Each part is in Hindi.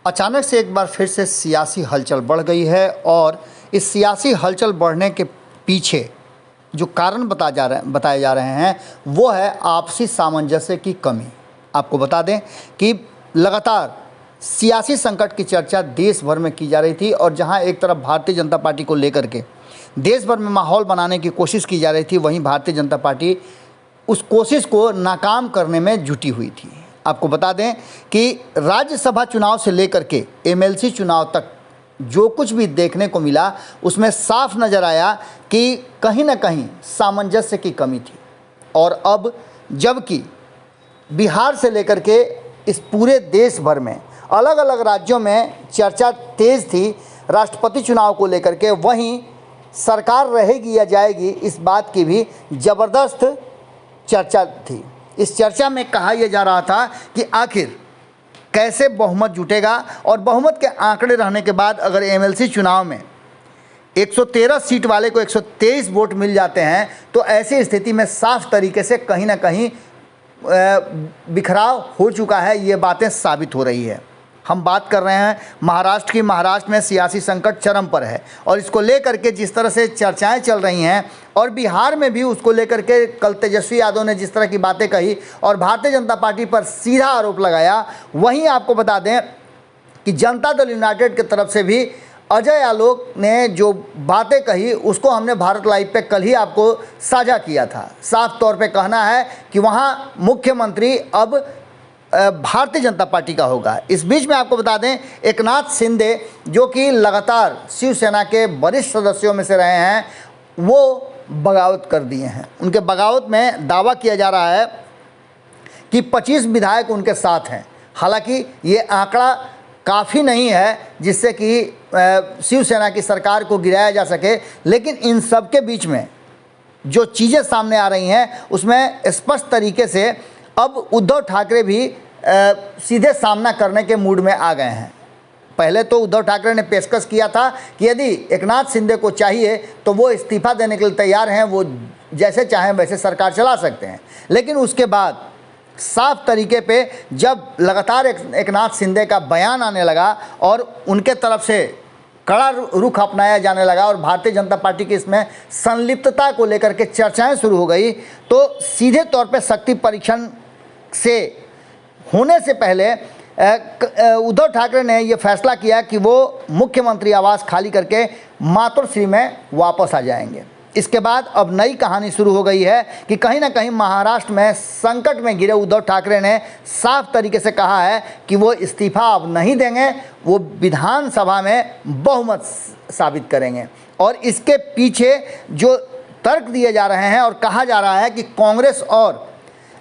अचानक से एक बार फिर से सियासी हलचल बढ़ गई है और इस सियासी हलचल बढ़ने के पीछे जो कारण बताए जा रहे हैं वो है आपसी सामंजस्य की कमी। आपको बता दें कि लगातार सियासी संकट की चर्चा देश भर में की जा रही थी और जहां एक तरफ भारतीय जनता पार्टी को लेकर के देश भर में माहौल बनाने की कोशिश की जा रही थी, वहीं भारतीय जनता पार्टी उस कोशिश को नाकाम करने में जुटी हुई थी। आपको बता दें कि राज्यसभा चुनाव से लेकर के एमएलसी चुनाव तक जो कुछ भी देखने को मिला उसमें साफ नज़र आया कि कहीं ना कहीं सामंजस्य की कमी थी। और अब जबकि बिहार से लेकर के इस पूरे देश भर में अलग अलग राज्यों में चर्चा तेज़ थी राष्ट्रपति चुनाव को लेकर के, वहीं सरकार रहेगी या जाएगी इस बात की भी ज़बरदस्त चर्चा थी। इस चर्चा में कहा यह जा रहा था कि आखिर कैसे बहुमत जुटेगा और बहुमत के आंकड़े रहने के बाद अगर एमएलसी चुनाव में 113 सीट वाले को 123 वोट मिल जाते हैं तो ऐसी स्थिति में साफ तरीके से कहीं ना कहीं बिखराव हो चुका है, ये बातें साबित हो रही है। हम बात कर रहे हैं महाराष्ट्र की। महाराष्ट्र में सियासी संकट चरम पर है और इसको लेकर के जिस तरह से चर्चाएं चल रही हैं और बिहार में भी उसको लेकर के कल तेजस्वी यादव ने जिस तरह की बातें कही और भारतीय जनता पार्टी पर सीधा आरोप लगाया, वहीं आपको बता दें कि जनता दल यूनाइटेड की तरफ से भी अजय आलोक ने जो बातें कही उसको हमने भारत लाइव पे कल ही आपको साझा किया था। साफ तौर पे कहना है कि वहाँ मुख्यमंत्री अब भारतीय जनता पार्टी का होगा। इस बीच में आपको बता दें एकनाथ शिंदे जो कि लगातार शिवसेना के वरिष्ठ सदस्यों में से रहे हैं, वो बगावत कर दिए हैं। उनके बगावत में दावा किया जा रहा है कि 25 विधायक उनके साथ हैं। हालांकि ये आंकड़ा काफ़ी नहीं है जिससे कि शिवसेना की सरकार को गिराया जा सके, लेकिन इन सब के बीच में जो चीज़ें सामने आ रही हैं उसमें स्पष्ट तरीके से अब उद्धव ठाकरे भी सीधे सामना करने के मूड में आ गए हैं। पहले तो उद्धव ठाकरे ने पेशकश किया था कि यदि एकनाथ शिंदे को चाहिए तो वो इस्तीफा देने के लिए तैयार हैं, वो जैसे चाहें वैसे सरकार चला सकते हैं। लेकिन उसके बाद साफ तरीके पे जब लगातार एकनाथ शिंदे का बयान आने लगा और उनके तरफ से कड़ा रुख अपनाया जाने लगा और भारतीय जनता पार्टी की इसमें संलिप्तता को लेकर के चर्चाएं शुरू हो गई, तो सीधे तौर पे शक्ति परीक्षण से होने से पहले उद्धव ठाकरे ने यह फैसला किया कि वो मुख्यमंत्री आवास खाली करके मातोश्री में वापस आ जाएंगे। इसके बाद अब नई कहानी शुरू हो गई है कि कहीं ना कहीं महाराष्ट्र में संकट में घिरे उद्धव ठाकरे ने साफ तरीके से कहा है कि वो इस्तीफा अब नहीं देंगे, वो विधानसभा में बहुमत साबित करेंगे। और इसके पीछे जो तर्क दिए जा रहे हैं और कहा जा रहा है कि कांग्रेस और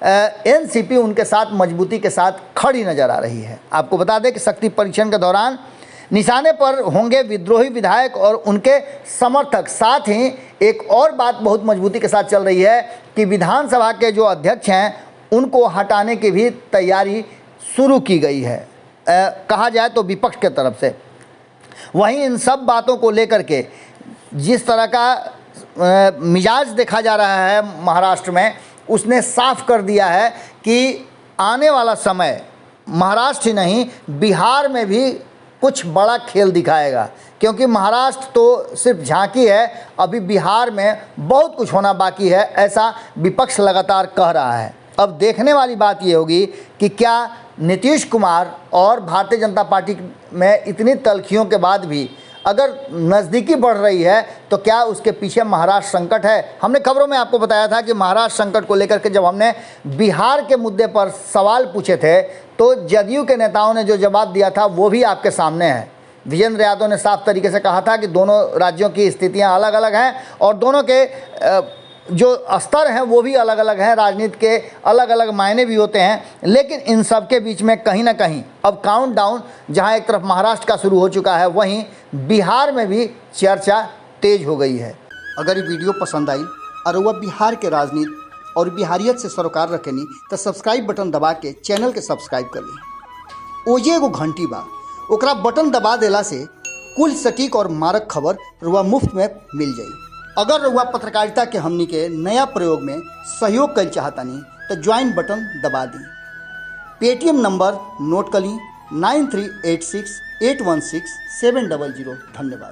एनसीपी उनके साथ मजबूती के साथ खड़ी नज़र आ रही है। आपको बता दें कि शक्ति परीक्षण के दौरान निशाने पर होंगे विद्रोही विधायक और उनके समर्थक। साथ ही एक और बात बहुत मजबूती के साथ चल रही है कि विधानसभा के जो अध्यक्ष हैं उनको हटाने की भी तैयारी शुरू की गई है, कहा जाए तो विपक्ष के तरफ से। वहीं इन सब बातों को लेकर के जिस तरह का मिजाज देखा जा रहा है महाराष्ट्र में, उसने साफ कर दिया है कि आने वाला समय महाराष्ट्र ही नहीं बिहार में भी कुछ बड़ा खेल दिखाएगा, क्योंकि महाराष्ट्र तो सिर्फ झांकी है, अभी बिहार में बहुत कुछ होना बाकी है, ऐसा विपक्ष लगातार कह रहा है। अब देखने वाली बात ये होगी कि क्या नीतीश कुमार और भारतीय जनता पार्टी में इतनी तल्खियों के बाद भी अगर नज़दीकी बढ़ रही है तो क्या उसके पीछे महाराष्ट्र संकट है। हमने खबरों में आपको बताया था कि महाराष्ट्र संकट को लेकर के जब हमने बिहार के मुद्दे पर सवाल पूछे थे तो जदयू के नेताओं ने जो जवाब दिया था वो भी आपके सामने है। विजेंद्र यादव ने साफ तरीके से कहा था कि दोनों राज्यों की स्थितियां अलग अलग हैं और दोनों के जो स्तर हैं वो भी अलग अलग हैं, राजनीति के अलग अलग मायने भी होते हैं। लेकिन इन सब के बीच में कहीं ना कहीं अब काउंटडाउन जहां एक तरफ महाराष्ट्र का शुरू हो चुका है, वहीं बिहार में भी चर्चा तेज हो गई है। अगर ये वीडियो पसंद आई और वह बिहार के राजनीति और बिहारियत से सरोकार रखेनी तो सब्सक्राइब बटन दबा के चैनल के सब्सक्राइब कर ली। ओजे एगो घंटी बा, ओकरा बटन दबा देला से कुल सटीक और मारक खबर रुआ मुफ्त में मिल जाई। अगर रुआ पत्रकारिता के हमनी के नया प्रयोग में सहयोग कर चाहतानी तो ज्वाइन बटन दबा दी। पेटीएम नंबर नोट कर ली 9386816700। धन्यवाद।